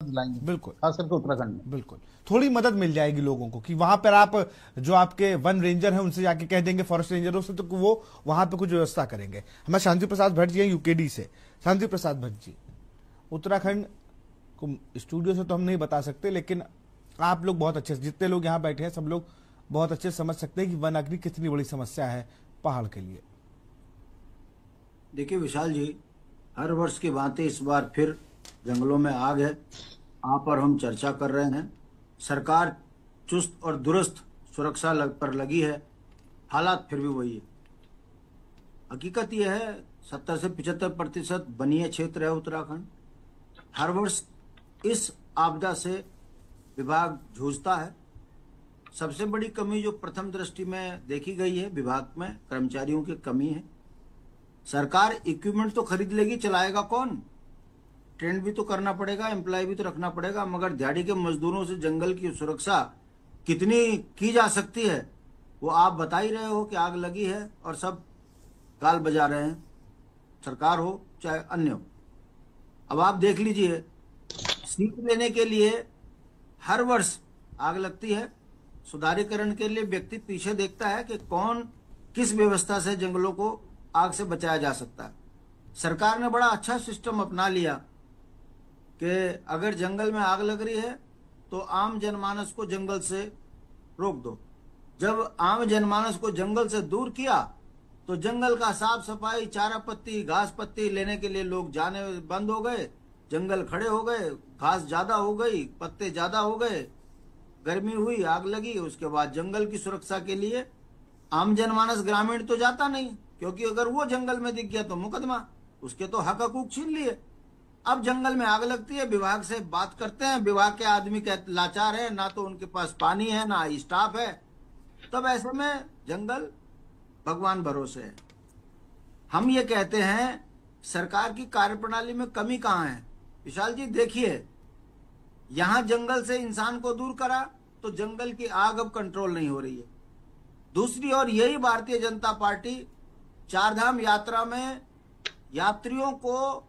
लाएंगे, बिल्कुल, खास करके उत्तराखंड में। बिल्कुल थोड़ी मदद मिल जाएगी लोगों को कि वहां पर आप जो आपके वन रेंजर हैं उनसे जाके कह देंगे, फॉरेस्ट रेंजरों से, तो वो वहां पे कुछ व्यवस्था करेंगे। हमारे शांति प्रसाद भट्ट जी हैं यूकेडी से। शांति प्रसाद भट्ट जी, उत्तराखंड को स्टूडियो से तो हम नहीं बता सकते, लेकिन आप लोग बहुत अच्छे, जितने लोग यहाँ बैठे हैं सब लोग बहुत अच्छे समझ सकते हैं कि वन अग्नि कितनी बड़ी समस्या है पहाड़ के लिए। देखिए विशाल जी, हर वर्ष की भांति इस बार फिर जंगलों में आग है। आप और हम चर्चा कर रहे हैं। सरकार चुस्त और दुरुस्त सुरक्षा पर लगी है, हालात फिर भी वही है। हकीकत यह है, 70 से 75% वनीय क्षेत्र है उत्तराखंड। हर वर्ष इस आपदा से विभाग जूझता है। सबसे बड़ी कमी जो प्रथम दृष्टि में देखी गई है, विभाग में कर्मचारियों की कमी है। सरकार इक्विपमेंट तो खरीद लेगी, चलाएगा कौन? ट्रेंड भी तो करना पड़ेगा, एम्प्लॉय भी तो रखना पड़ेगा, मगर दिहाड़ी के मजदूरों से जंगल की सुरक्षा कितनी की जा सकती है वो आप बता ही रहे हो कि आग लगी है और सब गाल बजा रहे हैं, सरकार हो चाहे अन्य हो। अब आप देख लीजिए, सीख लेने के लिए हर वर्ष आग लगती है। सुधारीकरण के लिए व्यक्ति पीछे देखता है कि कौन किस व्यवस्था से जंगलों को आग से बचाया जा सकता है। सरकार ने बड़ा अच्छा सिस्टम अपना लिया कि अगर जंगल में आग लग रही है तो आम जनमानस को जंगल से रोक दो। जब आम जनमानस को जंगल से दूर किया तो जंगल का साफ सफाई, चारा पत्ती, घास पत्ती लेने के लिए लोग जाने बंद हो गए, जंगल खड़े हो गए, घास ज्यादा हो गई, पत्ते ज्यादा हो गए, गर्मी हुई, आग लगी। उसके बाद जंगल की सुरक्षा के लिए आम जनमानस ग्रामीण तो जाता नहीं, क्योंकि अगर वो जंगल में दिख गया तो मुकदमा, उसके तो हक हकूक छीन लिए। अब जंगल में आग लगती है, विभाग से बात करते हैं, विभाग के आदमी लाचार है, ना तो उनके पास पानी है ना स्टाफ है। तब ऐसे में जंगल भगवान भरोसे है। हम ये कहते हैं सरकार की कार्यप्रणाली में कमी कहाँ है? विशाल जी देखिए, यहां जंगल से इंसान को दूर करा तो जंगल की आग अब कंट्रोल नहीं हो रही है। दूसरी ओर यही भारतीय जनता पार्टी चारधाम यात्रा में यात्रियों को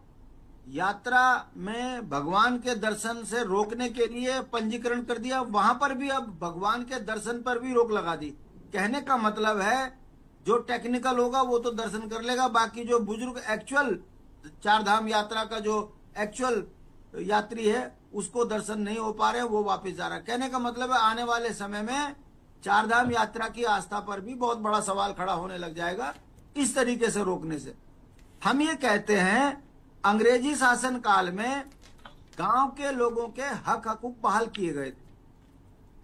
यात्रा में भगवान के दर्शन से रोकने के लिए पंजीकरण कर दिया, वहां पर भी अब भगवान के दर्शन पर भी रोक लगा दी। कहने का मतलब है जो टेक्निकल होगा वो तो दर्शन कर लेगा, बाकी जो बुजुर्ग एक्चुअल चारधाम यात्रा का जो एक्चुअल यात्री है उसको दर्शन नहीं हो पा रहे, वो वापस जा रहा है। कहने का मतलब है आने वाले समय में चारधाम यात्रा की आस्था पर भी बहुत बड़ा सवाल खड़ा होने लग जाएगा इस तरीके से रोकने से। हम ये कहते हैं अंग्रेजी शासन काल में गांव के लोगों के हक हकूक बहाल किए गए थे।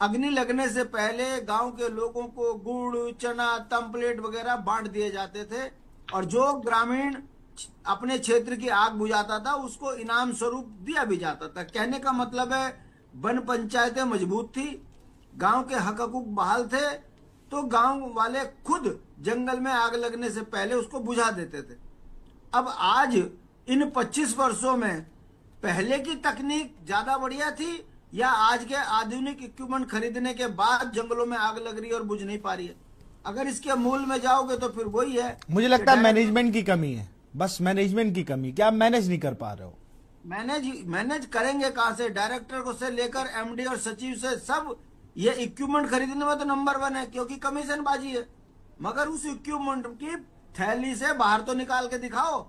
अग्नि लगने से पहले गांव के लोगों को गुड़, चना, तम्पलेट वगैरह बांट दिए जाते थे और जो ग्रामीण अपने क्षेत्र की आग बुझाता था उसको इनाम स्वरूप दिया भी जाता था। कहने का मतलब है वन पंचायतें मजबूत थी, गांव के हक हकूक बहाल थे, तो गांव वाले खुद जंगल में आग लगने से पहले उसको बुझा देते थे। अब आज इन 25 वर्षों में पहले की तकनीक ज्यादा बढ़िया थी या आज के आधुनिक इक्विपमेंट खरीदने के बाद जंगलों में आग लग रही है और बुझ नहीं पा रही है? अगर इसके मूल में जाओगे तो फिर वही है। मुझे लगता है मैनेजमेंट की कमी है, बस मैनेजमेंट की कमी। क्या आप मैनेज नहीं कर पा रहे हो? मैनेज करेंगे कहां से? डायरेक्टर को से लेकर एमडी और सचिव से सब ये इक्विपमेंट खरीदने में तो नंबर 1 है, क्योंकि कमीशन बाजी है। मगर उस इक्विपमेंट की थैली से बाहर तो निकाल के दिखाओ।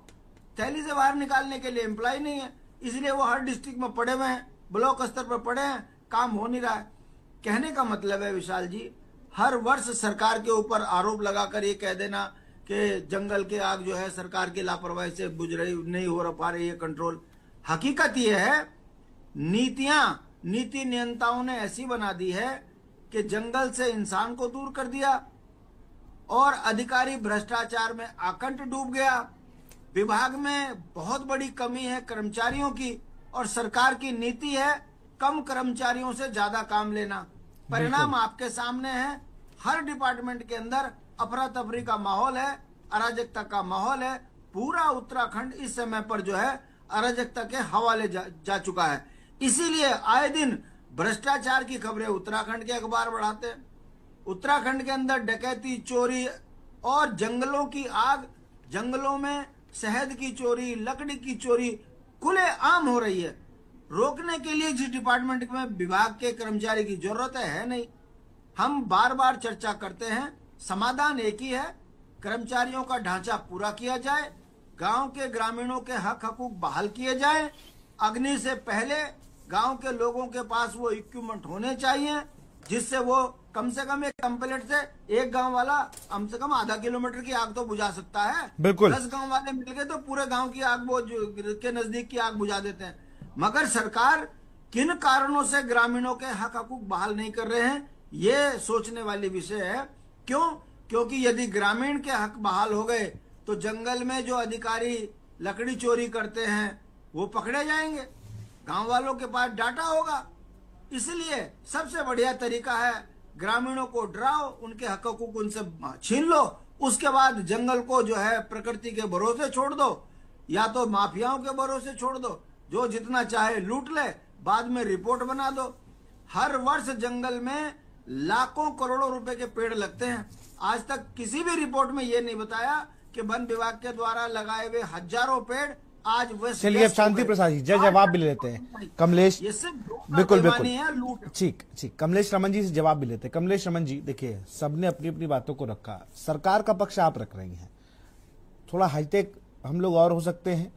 थैली से बाहर निकालने के लिए एम्प्लॉय नहीं है, इसलिए वो हर डिस्ट्रिक्ट में पड़े हुए हैं, ब्लॉक स्तर पर पड़े हैं, काम हो नहीं रहा है। कहने का मतलब है विशाल जी, हर वर्ष सरकार के ऊपर आरोप लगाकर ये कह देना कि जंगल के आग जो है सरकार की लापरवाही से बुझ रही, नहीं हो पा रही है कंट्रोल। हकीकत ये है नीति नियंताओं ने ऐसी बना दी है कि जंगल से इंसान को दूर कर दिया और अधिकारी भ्रष्टाचार में आकंठ डूब गया। विभाग में बहुत बड़ी कमी है कर्मचारियों की और सरकार की नीति है कम कर्मचारियों से ज्यादा काम लेना। परिणाम आपके सामने है। हर डिपार्टमेंट के अंदर अफरा तफरी का माहौल है, अराजकता का माहौल है। पूरा उत्तराखंड इस समय पर जो है अराजकता के हवाले जा चुका है। इसीलिए आए दिन भ्रष्टाचार की खबरें उत्तराखंड के अखबार बढ़ाते हैं। उत्तराखंड के अंदर डकैती, चोरी और जंगलों की आग, जंगलों में शहद की चोरी, लकड़ी की चोरी खुले आम हो रही है। रोकने के लिए जिस डिपार्टमेंट में विभाग के कर्मचारी की जरूरत है नहीं। हम बार बार चर्चा करते हैं, समाधान एक ही है, कर्मचारियों का ढांचा पूरा किया जाए, गांव के ग्रामीणों के हक हकूक बहाल किए जाए, अग्नि से पहले गांव के लोगों के पास वो इक्विपमेंट होने चाहिए जिससे वो कम से कम एक कंप्लेंट से एक गांव वाला कम से कम आधा किलोमीटर की आग तो बुझा सकता है। बिल्कुल। 10 गांव वाले मिल गए तो पूरे गांव की आग वो के नजदीक की आग बुझा देते हैं। मगर सरकार किन कारणों से ग्रामीणों के हक हकूक बहाल नहीं कर रहे हैं, ये सोचने वाली विषय है। क्यों? क्योंकि यदि ग्रामीण के हक बहाल हो गए तो जंगल में जो अधिकारी लकड़ी चोरी करते हैं वो पकड़े जाएंगे, गांव वालों के पास डाटा होगा। इसलिए सबसे बढ़िया तरीका है ग्रामीणों को डराओ, उनके हक हकूक उनसे छीन लो, उसके बाद जंगल को जो है प्रकृति के भरोसे छोड़ दो या तो माफियाओं के भरोसे छोड़ दो, जो जितना चाहे लूट ले, बाद में रिपोर्ट बना दो। हर वर्ष जंगल में लाखों करोड़ों रुपए के पेड़ लगते हैं। आज तक किसी भी रिपोर्ट में ये नहीं बताया कि वन विभाग के द्वारा लगाए हुए हजारों पेड़ आज वेस्ट। चलिए अब शांति प्रसाद जी जवाब भी लेते हैं। कमलेश, ये सिर्फ बिल्कुल लूट। ठीक, कमलेश रमन जी से जवाब भी लेते हैं। कमलेश रमन जी, देखिए सबने अपनी अपनी बातों को रखा, सरकार का पक्ष आप रख रही हैं, थोड़ा हाईटेक हम लोग और हो सकते हैं।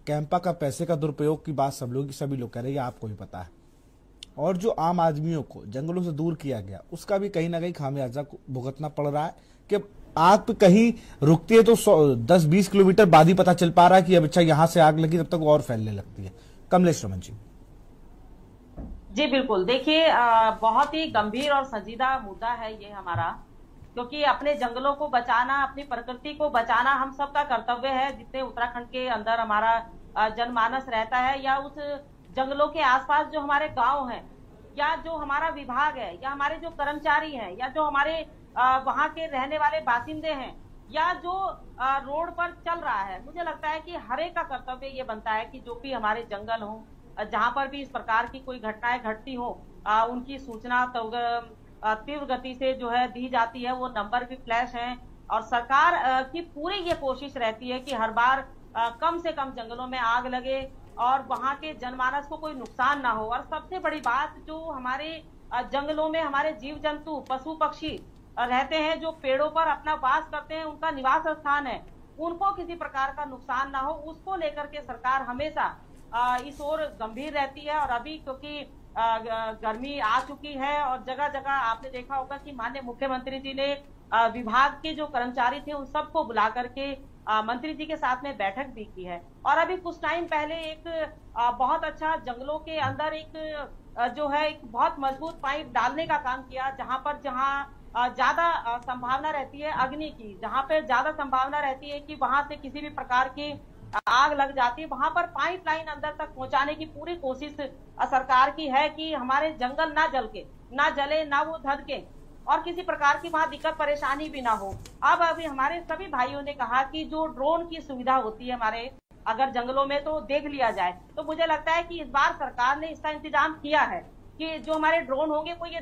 कैंपा का पैसे का दुरुपयोग की बात सभी लोग कह रहे हैं, आपको भी पता है। और जो आम आदमियों को जंगलों से दूर किया गया उसका भी कहीं ना कहीं खामियाजा भुगतना पड़ रहा है कि आग पे कहीं रुकती है तो 10-20 किलोमीटर बाद ही पता चल पा रहा है कि अब अच्छा यहां से आग लगी, तब तक और फैलने लगती है। कमलेश रमन जी। जी बिल्कुल, देखिए बहुत ही गंभीर और संजीदा मुद्दा है ये हमारा, क्योंकि अपने जंगलों को बचाना, अपनी प्रकृति को बचाना हम सबका कर्तव्य है। जितने उत्तराखंड के अंदर हमारा जनमानस रहता है या उस जंगलों के आसपास जो हमारे गांव हैं या जो हमारा विभाग है या हमारे जो कर्मचारी हैं या जो हमारे वहां के रहने वाले बासिंदे हैं या जो रोड पर चल रहा है, मुझे लगता है कि हर एक का कर्तव्य ये बनता है कि जो भी हमारे जंगल हो, जहां पर भी इस प्रकार की कोई घटनाएं घटती हो, उनकी सूचना तीव्र गति से जो है दी जाती है। वो नंबर भी फ्लैश हैं और सरकार की पूरी ये कोशिश रहती है कि हर बार कम से कम जंगलों में आग लगे और वहां के जनमानस को कोई नुकसान ना हो। और सबसे बड़ी बात, जो हमारे जंगलों में हमारे जीव जंतु, पशु पक्षी रहते हैं, जो पेड़ों पर अपना वास करते हैं, उनका निवास स्थान है, उनको किसी प्रकार का नुकसान ना हो, उसको लेकर के सरकार हमेशा इस ओर गंभीर रहती है। और अभी क्योंकि गर्मी आ चुकी है और जगह जगह आपने देखा होगा कि माननीय मुख्यमंत्री जी ने विभाग के जो कर्मचारी थे उन सबको बुला करके मंत्री जी के साथ में बैठक भी की है। और अभी कुछ टाइम पहले एक बहुत अच्छा जंगलों के अंदर एक जो है एक बहुत मजबूत पाइप डालने का काम किया, जहां ज्यादा संभावना रहती है अग्नि की, जहां पे ज्यादा संभावना रहती है कि वहां से किसी भी प्रकार की आग लग जाती है, वहां पर पाइपलाइन अंदर तक पहुंचाने की पूरी कोशिश सरकार की है कि हमारे जंगल ना जले, ना वो धधके और किसी प्रकार की वहां दिक्कत परेशानी भी ना हो। अब अभी हमारे सभी भाइयों ने कहा कि जो ड्रोन की सुविधा होती है हमारे अगर जंगलों में तो देख लिया जाए, तो मुझे लगता है कि इस बार सरकार ने इसका इंतजाम किया है कि जो हमारे ड्रोन होंगे वो ये